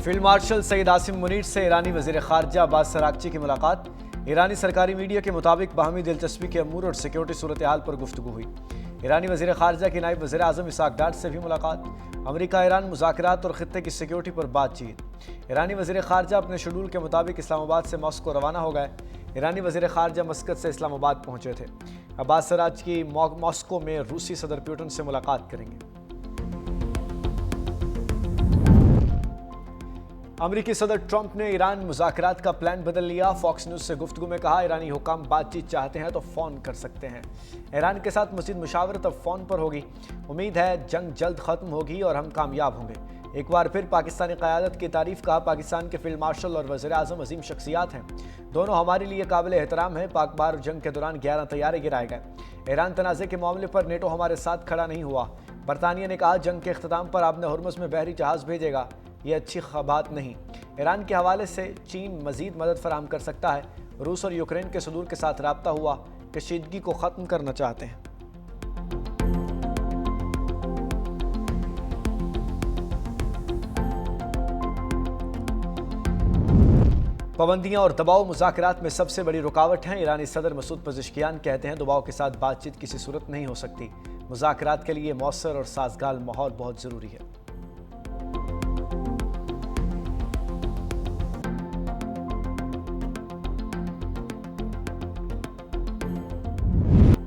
Field marshal Saeed Asim Munir से ईरानी वजीर खारजा Abbas Araghchi की मुलाकात। ईरानी सरकारी मीडिया के मुताबिक बाहमी दिलचस्पी के अमूर और सिक्योरिटी सूरत हाल पर गुफ्तगू हुई। ईरानी वजीर खारजा की नायब वजीर आजम इसहाक डार से भी मुलाकात। अमरीका ईरान मुज़ाकरात और खित्ते की सिक्योरिटी पर बातचीत। ईरानी वजीर खारजा अपने शेड्यूल के मुताबिक इस्लामाबाद से मॉस्को रवाना हो गए। ईरानी वजीर खारजा मस्कत से इस्लामाबाद पहुंचे थे। अब्बास अरागची मॉस्को में रूसी सदर पुतिन से मुलाकात करेंगे। अमरीकी सदर ट्रंप ने ईरान मुज़ाकरात का प्लान बदल लिया। फॉक्स न्यूज़ से गुफ्तगू में कहा, ईरानी हुकाम बातचीत चाहते हैं तो फ़ोन कर सकते हैं। ईरान के साथ मज़ीद मुशावरत अब फ़ोन पर होगी। उम्मीद है जंग जल्द ख़त्म होगी और हम कामयाब होंगे। एक बार फिर पाकिस्तानी क़यादत की तारीफ़। कहा, पाकिस्तान के फील्ड मार्शल और वज़ीर आज़म अजीम शख्सियात हैं, दोनों हमारे लिए काबिल एहतराम है। पाक बार जंग के दौरान 11 तैयारे गिराए गए। ईरान तनाज़े के मामले पर नेटो हमारे साथ खड़ा नहीं हुआ। बरतानिया ने कहा, जंग के अख्ताम पर आपने हुर्मुज़ में बहरी जहाज़ भेजेगा, ये अच्छी बात नहीं। ईरान के हवाले से चीन मजीद मदद फराहम कर सकता है। रूस और यूक्रेन के सदूर के साथ राब्ता हुआ, कशीदगी को ख़त्म करना चाहते हैं। पाबंदियां और दबाव मुज़ाकरात में सबसे बड़ी रुकावट हैं। ईरानी सदर मसूद पज़ेश्कियान कहते हैं, दबाव के साथ बातचीत किसी सूरत नहीं हो सकती। मुज़ाकरात के लिए मौसर और साजगार माहौल बहुत ज़रूरी है।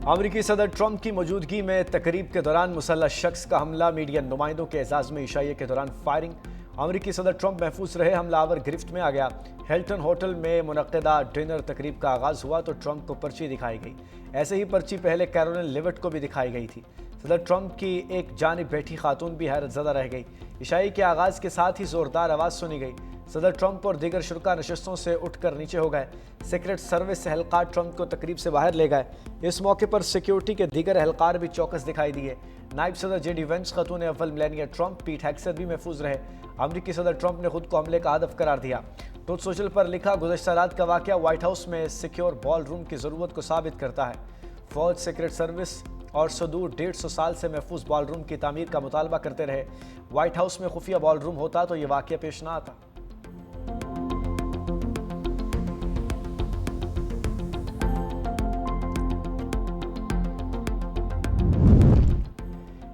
अमरीकी सदर ट्रंप की मौजूदगी में तकरीब के दौरान मुसल्लह शख्स का हमला। मीडिया नुमाइंदों के एजाज़ में इशाइये के दौरान फायरिंग। अमरीकी सदर ट्रंप महफूज रहे, हमलावर गिरफ्त में आ गया। हिल्टन होटल में मुनक्किदा डिनर तकरीब का आगाज़ हुआ तो ट्रंप को पर्ची दिखाई गई। ऐसे ही पर्ची पहले कैरोलिन लिविट को भी दिखाई गई थी। सदर ट्रंप की एक जानिब बैठी खातून भी हैरत ज़दा रह गई। इशाई के आगाज़ के साथ ही ज़ोरदार आवाज़ सुनी गई। सदर ट्रंप और दीगर शुरा नशस्तों से उठकर नीचे हो गए। सीक्रेट सर्विस एहलकार ट्रंप को तकरीब से बाहर ले गए। इस मौके पर सिक्योरिटी के दीगर एहलकार भी चौकस दिखाई दिए। नायब सदर जेडी वेंस, खतून अव्वल मेलानिया ट्रंप, पीट हेग्सेथ भी महफूज रहे। अमरीकी सदर ट्रंप ने खुद को हमले का हदफ करार दिया। ट्रूथ सोशल पर लिखा, गुज़श्ता रात का वाक़या व्हाइट हाउस में सिक्योर बॉल रूम की ज़रूरत को साबित करता है। फौज, सीक्रेट सर्विस और सदूर 150 साल से महफूज बॉल रूम की तामीर का मुतालबा करते रहे। व्हाइट हाउस में खुफिया बॉल रूम होता तो ये वाक़या पेश ना आता।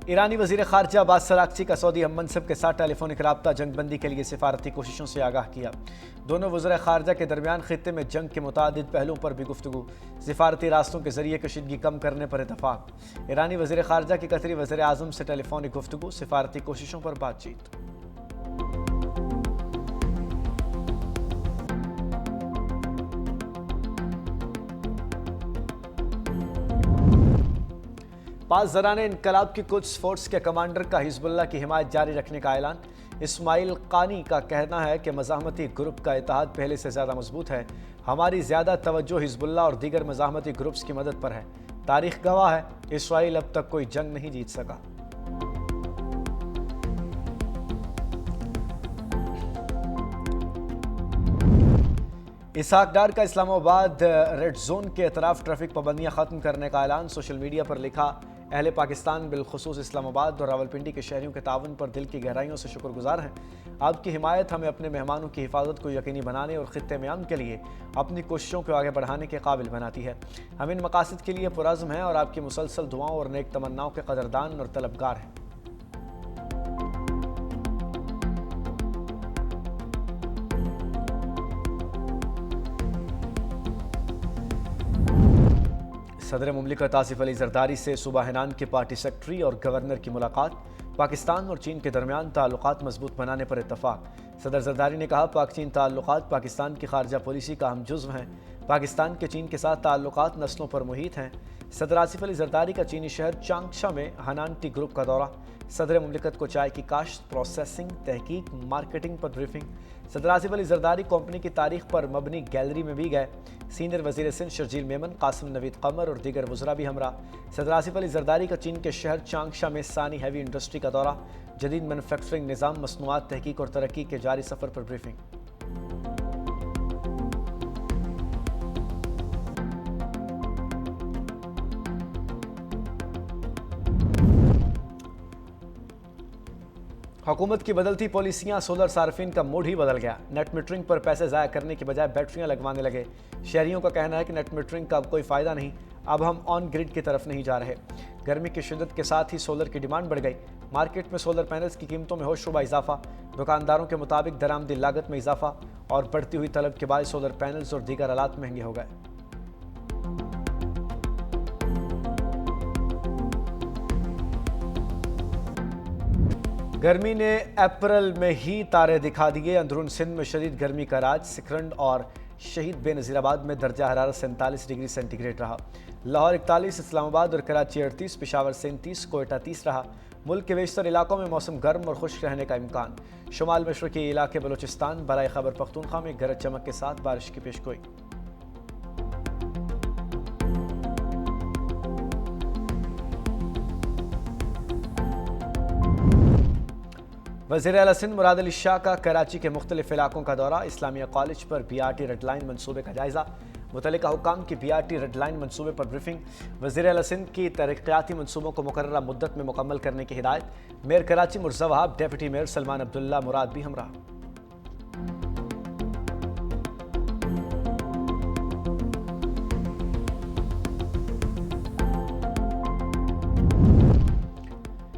ईरानी वजीर खारजा अब्बास अरागची का सऊदी हम मनसब के साथ टेलीफोनिक राब्ता जंगबंदी के लिए सिफारती कोशिशों से आगाह किया। दोनों वज़ीर खारजा के दरमियान खित्ते में जंग के मुतादिद पहलुओं पर भी गुफ्तगू। सिफारती रास्तों के जरिए कशीदगी कम करने पर इतफाक। ईरानी वजीर खारजा की कतरी वज़ीर आज़म से टेलीफोनिक गुफ्तगू, सिफारती कोशिशों पर बातचीत। पास ज़राने इनकलाब की कुद्स फोर्स के कमांडर का हिजबुल्लाह की हिमायत जारी रखने का ऐलान। इस्माइल कानी का कहना है कि मज़ाहमती ग्रुप का इत्तेहाद पहले से ज़्यादा मजबूत है। हमारी ज़्यादा तवज्जो हिजबुल्लाह और दीगर मज़ाहमती ग्रुप्स की मदद पर है। तारीख गवाह है, इसराइल अब तक कोई जंग नहीं जीत सका। इसहाक डार का इस्लामाबाद रेड जोन के अतराफ ट्रैफिक पाबंदियां ख़त्म करने का ऐलान। सोशल मीडिया पर लिखा, अहले पाकिस्तान बिलखुसूस इस्लामाबाद और रावलपिंडी के शहरियों के ताउन पर दिल की गहराइयों से शुक्रगुजार हैं। आपकी हिमायत हमें अपने मेहमानों की हिफाजत को यकीनी बनाने और खित्ते में अमन के लिए अपनी कोशिशों को आगे बढ़ाने के काबिल बनाती है। हम इन मकासद के लिए पुरज़्म हैं और आपकी मुसलसल दुआओं और नेक तमन्नाओं के कदरदान और तलबगार हैं। सदर मुमलिकत आसिफ अली जरदारी से सूबा हिनान के पार्टी सेक्रेटरी और गवर्नर की मुलाकात। पाकिस्तान और चीन के दरमियान ताल्लुकात मजबूत बनाने पर इत्तफाक। सदर जरदारी ने कहा, पाक चीन ताल्लुकात पाकिस्तान की खारजा पॉलिसी का अहम जुज़्व हैं। पाकिस्तान के चीन के साथ ताल्लुकात नस्लों पर मुहित हैं। सदर आसिफ अली जरदारी का चीनी शहर चांगशा में हनान टी ग्रुप का दौरा। सदर मुमलिकत को चाय की काश्त, प्रोसेसिंग, तहकीक, मार्केटिंग पर ब्रीफिंग। सदर आसिफ अली जरदारी कंपनी की तारीख पर मबनी गैलरी में भी गए। सीनियर वजीर सिंध शर्जील मेमन, कासिम नवीद कमर और दीगर वज़रा भी हमरा। सदर आसिफ अली जरदारी का चीन के शहर चांगशा में सानी हैवी इंडस्ट्री का दौरा। जदीद मैनुफैक्चरिंग निज़ाम, मसनूआत, तहकीक और तरक्की के जारी सफ़र पर ब्रीफिंग। हुकूमत की बदलती पॉलिसियां, सोलर सार्फिन का मूड ही बदल गया। नेट मीटरिंग पर पैसे ज़ाया करने की बजाय बैटरियां लगवाने लगे। शहरियों का कहना है कि नेट मीटरिंग का अब कोई फ़ायदा नहीं, अब हम ऑन ग्रिड की तरफ नहीं जा रहे। गर्मी की शिद्दत के साथ ही सोलर की डिमांड बढ़ गई। मार्केट में सोलर पैनल्स की कीमतों में होशरुबा इजाफा। दुकानदारों के मुताबिक दरामदी लागत में इजाफा और बढ़ती हुई तलब के बाद सोलर पैनल्स और दीगर आलात महंगे हो गए। गर्मी ने अप्रैल में ही तारे दिखा दिए। अंदरून सिंध में शदीद गर्मी का राज। सिकरंड और शहीद बेनज़ीराबाद में दर्जा हरारत 47 डिग्री सेंटीग्रेड रहा। लाहौर 41, इस्लामाबाद और कराची 38, पेशावर 37, कोयटा 30 रहा। मुल्क के बेशतर इलाकों में मौसम गर्म और खुश्क रहने का इम्कान। शुमाल मशरक़ी इलाके बलूचिस्तान, बराए खैबर पख्तूनख्वा में गरज चमक के साथ बारिश की पेशगोई। वज़ीर आला सिंध मुराद अली शाह का कराची के मुख्तलिफ इलाकों का दौरा। इस्लामिया कॉलेज पर BRT रेड लाइन मनसूबे का जायजा। मुतल्लिका हुकाम की BRT रेड लाइन मनसूबे पर ब्रीफिंग। वज़ीर आला सिंध की तरक्याती मनसूबों को मुकर्ररा मुद्दत में मुकम्मल करने की हिदायत। Mayor Karachi Murtaza Wahab, deputy mayor Salman Abdullah Murad भी हमरा।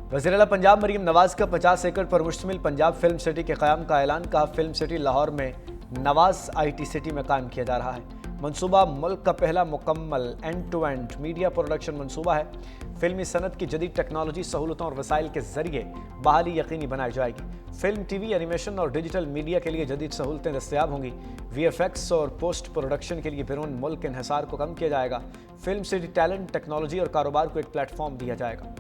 वज़ीर आला पंजाब मरीम नवाज का 50 एकड़ पर मुश्तमिल पंजाब फिल्म सिटी के क़याम का ऐलान। कहा, फिल्म सिटी लाहौर में नवाज IT सिटी में कायम किया जा रहा है। मंसूबा मुल्क का पहला मुकम्मल end to end media production मंसूबा है। फिल्मी सनत की जदीद टेक्नोलॉजी, सहूलतों और वसाइल के जरिए बहाली यकीनी बनाई जाएगी। फिल्म, TV, एनिमेशन और डिजिटल मीडिया के लिए जदीद सहूलतें दस्तयाब होंगी। VFX और पोस्ट प्रोडक्शन के लिए बैरून मुल्क इन्हिसार को कम किया जाएगा। फिल्म सिटी टैलेंट, टेक्नोलॉजी और कारोबार को एक प्लेटफॉर्म दिया जाएगा।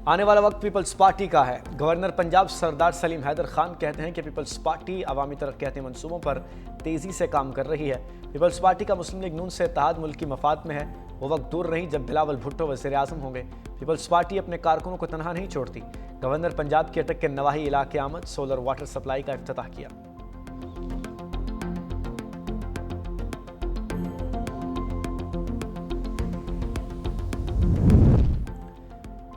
आने वाला वक्त पीपल्स पार्टी का है। गवर्नर पंजाब सरदार सलीम हैदर खान कहते हैं कि पीपल्स पार्टी अवामी तरक्याती मंसूबों पर तेज़ी से काम कर रही है। पीपल्स पार्टी का मुस्लिम लीग नून से इत्तेहाद मुल्क की मफाद में है। वो वक्त दूर नहीं जब बिलावल भुट्टो वज़ीर आज़म होंगे। पीपल्स पार्टी अपने कारकुनों को तनहा नहीं छोड़ती। गवर्नर पंजाब की अटक के नवाही इलाके आमद, सोलर वाटर सप्लाई का इफ्तिताह किया।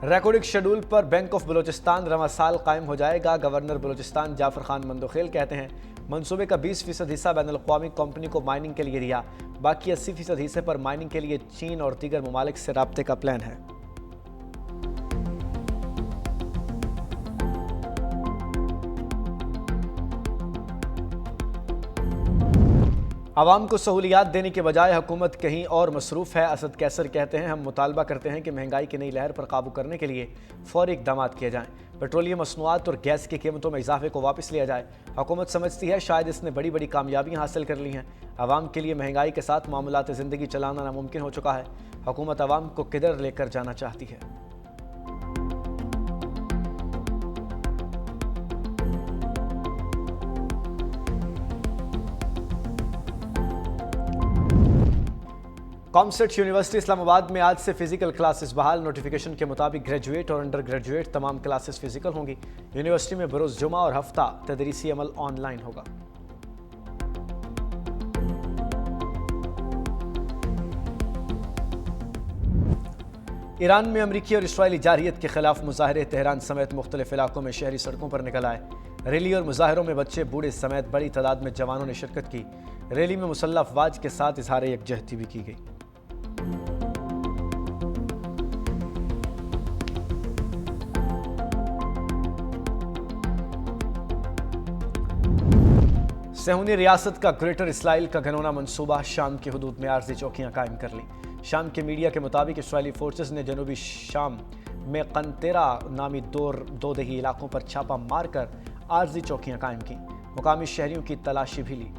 रिकॉर्डिंग शेड्यूल पर बैंक ऑफ बलूचिस्तान रवां साल कायम हो जाएगा। गवर्नर बलूचिस्तान जाफर खान मंदोखेल कहते हैं, मंसूबे का 20% हिस्सा बैनुल-अक़वामी कंपनी को माइनिंग के लिए दिया। बाकी 80% हिस्से पर माइनिंग के लिए चीन और दीगर ममालिक से राब्ते का प्लान है। आवाम को सहूलियात देने के बजाय हुकूमत कहीं और मसरूफ़ है। असद कैसर कहते हैं, हम मुतालबा करते हैं कि महंगाई की नई लहर पर काबू करने के लिए फौरी इक़दाम किए जाएँ। पेट्रोलियम मसनूआत और गैस की कीमतों में इजाफे को वापस लिया जाए। हुकूमत समझती है शायद इसने बड़ी बड़ी कामयाबियाँ हासिल कर ली हैं। आवाम के लिए महंगाई के साथ मामूलात ज़िंदगी चलाना नामुमकिन हो चुका है। हुकूमत आवाम को किधर लेकर जाना चाहती है। कॉमसेट यूनिवर्सिटी इस्लामाबाद में आज से फिजिकल क्लासेस बहाल। नोटिफिकेशन के मुताबिक ग्रेजुएट और अंडर ग्रेजुएट तमाम क्लासेस फिजिकल होंगी। यूनिवर्सिटी में बरोज़ जुमा और हफ्ता तदरीसी अमल ऑनलाइन होगा। ईरान में अमरीकी और इसराइली जारहियत के खिलाफ मुजाहरे। तेहरान समेत मुख्तलिफ इलाकों में शहरी सड़कों पर निकल आए। रैली और मुजाहरों में बच्चे बूढ़े समेत बड़ी तादाद में जवानों ने शिरकत की। रैली में मुसल्लह अफवाज के साथ इजहार यकजहती भी की गई। सेहूनी रियासत का ग्रेटर इसराइल का घनौना मंसूबा। शाम की हदूद में आर्जी चौकियां कायम कर ली। शाम के मीडिया के मुताबिक इसराइली फोर्सेस ने जनूबी शाम में कनतेरा नामी दो दही इलाकों पर छापा मारकर आर्जी चौकियां कायम की। मुकामी शहरियों की तलाशी भी ली।